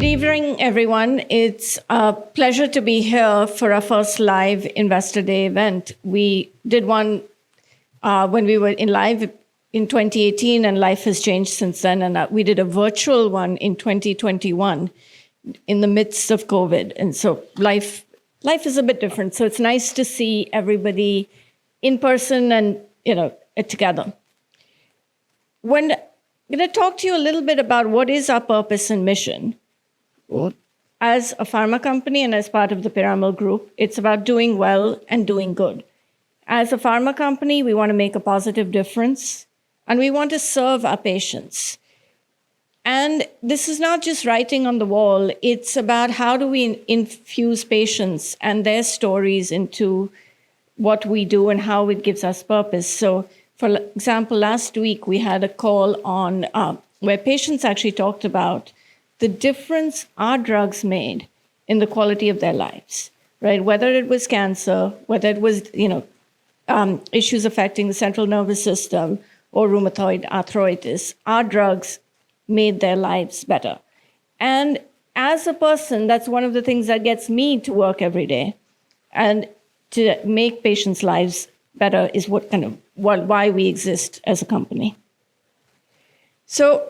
Good evening, everyone. It's a pleasure to be here for our first live Investor Day event. We did one when we were in live in 2018, and life has changed since then. And we did a virtual one in 2021 in the midst of COVID. And so life is a bit different. So it's nice to see everybody in person and, together. I'm going to talk to you a little bit about what is our purpose and mission. As a pharma company and as part of the Piramal group, it's about doing well and doing good. As a pharma company, we want to make a positive difference, and we want to serve our patients. And this is not just writing on the wall. It's about how do we infuse patients and their stories into what we do and how it gives us purpose. So, for example, last week we had a call on where patients actually talked about the difference our drugs made in the quality of their lives, right? Whether it was cancer, whether it was, issues affecting the central nervous system or rheumatoid arthritis, our drugs made their lives better. And as a person, that's one of the things that gets me to work every day. And to make patients' lives better is why we exist as a company. So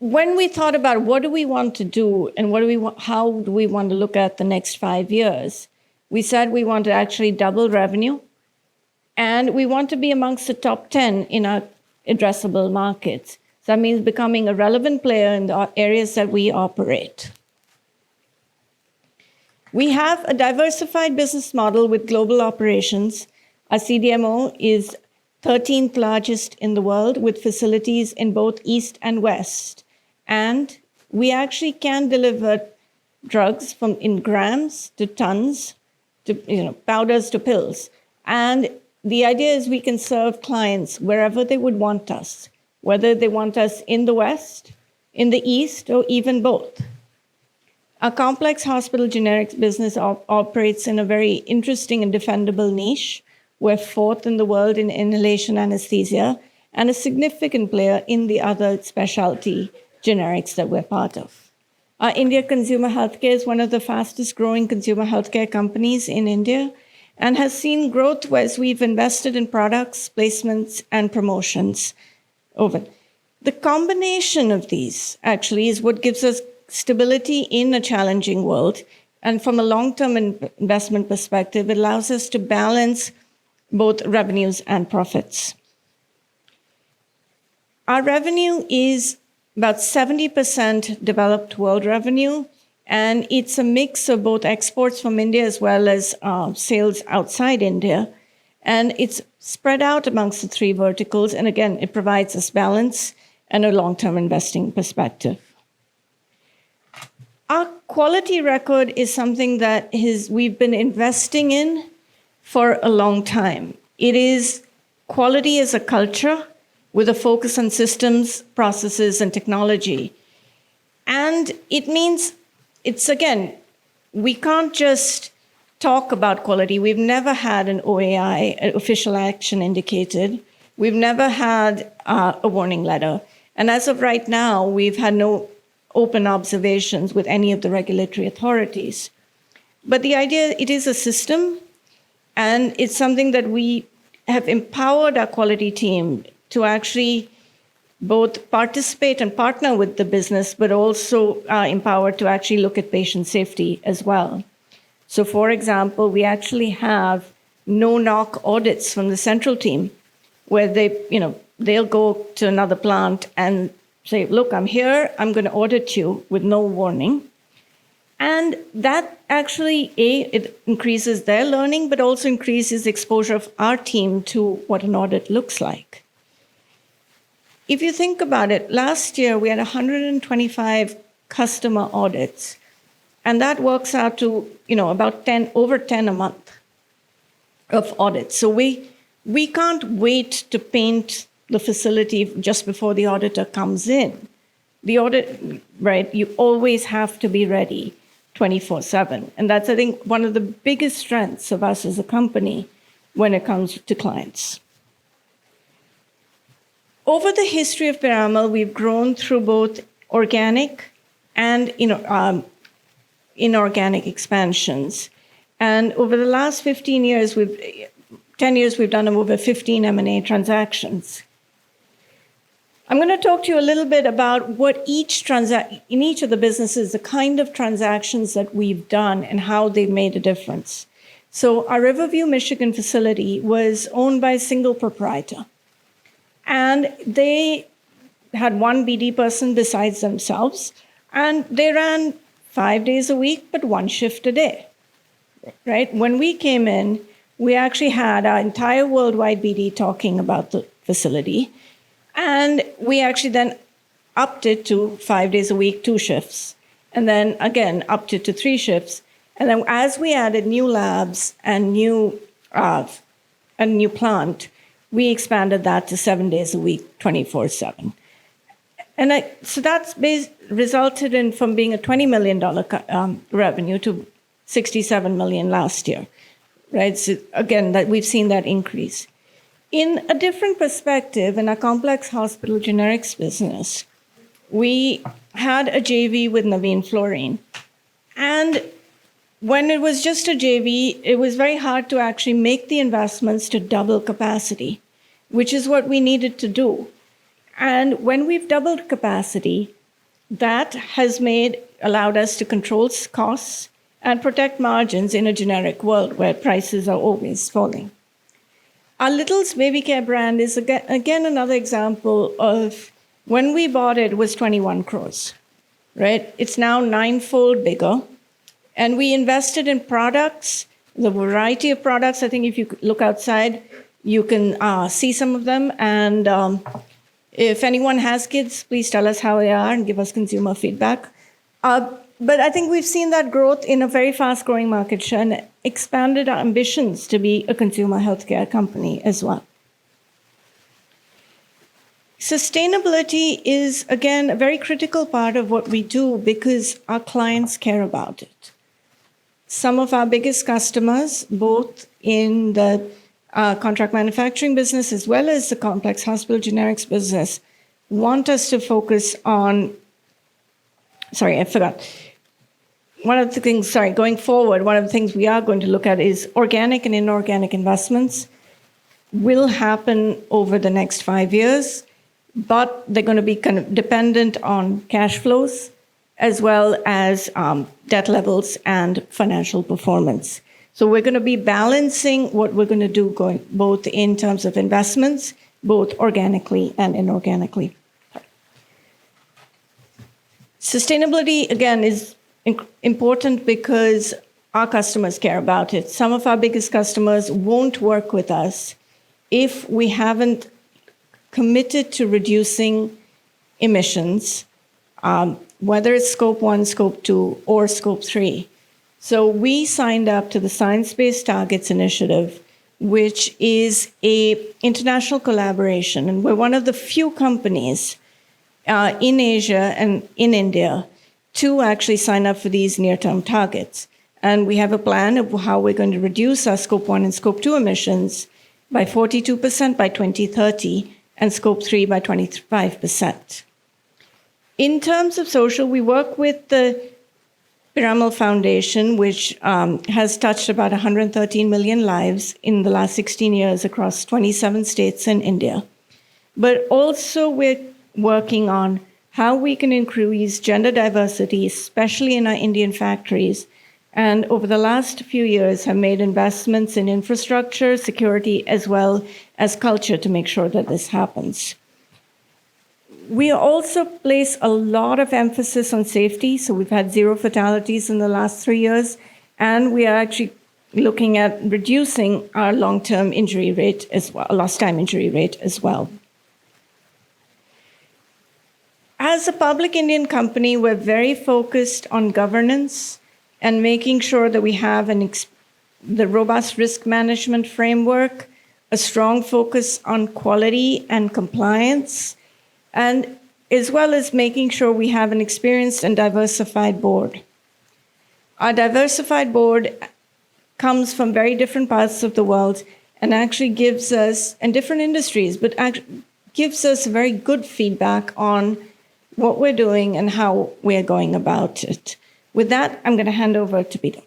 when we thought about what do we want to do and how do we want to look at the next 5 years, we said we want to actually double revenue, and we want to be amongst the top 10 in our addressable markets. So that means becoming a relevant player in the areas that we operate. We have a diversified business model with global operations. Our CDMO is 13th largest in the world, with facilities in both East and West. And we actually can deliver drugs in grams to tons, to powders to pills. And the idea is we can serve clients wherever they would want us, whether they want us in the West, in the East, or even both. Our complex hospital generics business operates in a very interesting and defendable niche. We're fourth in the world in inhalation anesthesia and a significant player in the other specialty generics that we're part of. Our India Consumer Healthcare is one of the fastest growing consumer healthcare companies in India and has seen growth as we've invested in products, placements, and promotions. The combination of these actually is what gives us stability in a challenging world. And from a long-term investment perspective, it allows us to balance both revenues and profits. Our revenue is about 70% developed world revenue, and it's a mix of both exports from India as well as sales outside India. And it's spread out amongst the three verticals, and again, it provides us balance and a long-term investing perspective. Our quality record is something that we've been investing in for a long time. Quality is a culture with a focus on systems, processes, and technology. And it means we can't just talk about quality. We've never had an OAI, an official action indicated. We've never had a warning letter. And as of right now, we've had no open observations with any of the regulatory authorities. But the idea, it is a system, and it's something that we have empowered our quality team to actually both participate and partner with the business, but also empowered to actually look at patient safety as well. So, for example, we actually have no-knock audits from the central team where they'll go to another plant and say, look, I'm here, I'm going to audit you with no warning. And that actually, it increases their learning, but also increases exposure of our team to what an audit looks like. If you think about it, last year we had 125 customer audits, and that works out to about over 10 a month of audits. So we can't wait to paint the facility just before the auditor comes in. The audit, right, you always have to be ready 24/7. And that's, I think, one of the biggest strengths of us as a company when it comes to clients. Over the history of Piramal, we've grown through both organic and inorganic expansions. And over the last 10 years, we've done over 15 M&A transactions. I'm going to talk to you a little bit about what in each of the businesses, the kind of transactions that we've done and how they've made a difference. So our Riverview, Michigan facility was owned by a single proprietor. And they had one BD person besides themselves, and they ran 5 days a week, but one shift a day, right? When we came in, we actually had our entire worldwide BD talking about the facility. And we actually then upped it to 5 days a week, 2 shifts. And then again, upped it to 3 shifts. And then as we added new labs and a new plant, we expanded that to 7 days a week, 24/7. And so that's resulted in from being a $20 million revenue to $67 million last year, right? So again, that we've seen that increase. In a different perspective, in our complex hospital generics business, we had a JV with Naveen Fluorine. And when it was just a JV, it was very hard to actually make the investments to double capacity, which is what we needed to do. And when we've doubled capacity, that has allowed us to control costs and protect margins in a generic world where prices are always falling. Our Little's Baby Care brand is, again, another example of when we bought it, it was 21 crores, right? It's now 9-fold bigger. And we invested in products, the variety of products. I think if you look outside, you can see some of them. And if anyone has kids, please tell us how they are and give us consumer feedback. But I think we've seen that growth in a very fast-growing market share and expanded our ambitions to be a consumer healthcare company as well. Sustainability is, again, a very critical part of what we do because our clients care about it. Some of our biggest customers, both in the contract manufacturing business as well as the complex hospital generics business, want us to focus on, going forward, one of the things we are going to look at is organic and inorganic investments will happen over the next 5 years, but they're going to be kind of dependent on cash flows as well as debt levels and financial performance. So we're going to be balancing what we're going to do going both in terms of investments, both organically and inorganically. Sustainability, again, is important because our customers care about it. Some of our biggest customers won't work with us if we haven't committed to reducing emissions, whether it's Scope 1, Scope 2, or Scope 3. So we signed up to the Science Based Targets Initiative, which is an international collaboration. And we're one of the few companies in Asia and in India to actually sign up for these near-term targets. And we have a plan of how we're going to reduce our Scope 1 and Scope 2 emissions by 42% by 2030 and Scope 3 by 25%. In terms of social, we work with the Piramal Foundation, which has touched about 113 million lives in the last 16 years across 27 states and India. But also we're working on how we can increase gender diversity, especially in our Indian factories. And over the last few years have made investments in infrastructure, security, as well as culture to make sure that this happens. We also place a lot of emphasis on safety. So we've had 0 fatalities in the last 3 years. And we are actually looking at reducing our long-term injury rate as well, lost time injury rate as well. As a public Indian company, we're very focused on governance and making sure that we have the robust risk management framework, a strong focus on quality and compliance, and as well as making sure we have an experienced and diversified board. Our diversified board comes from very different parts of the world and actually gives us, and different industries, but gives us very good feedback on what we're doing, and how we're going about it. With that, I'm going to hand over to Peter.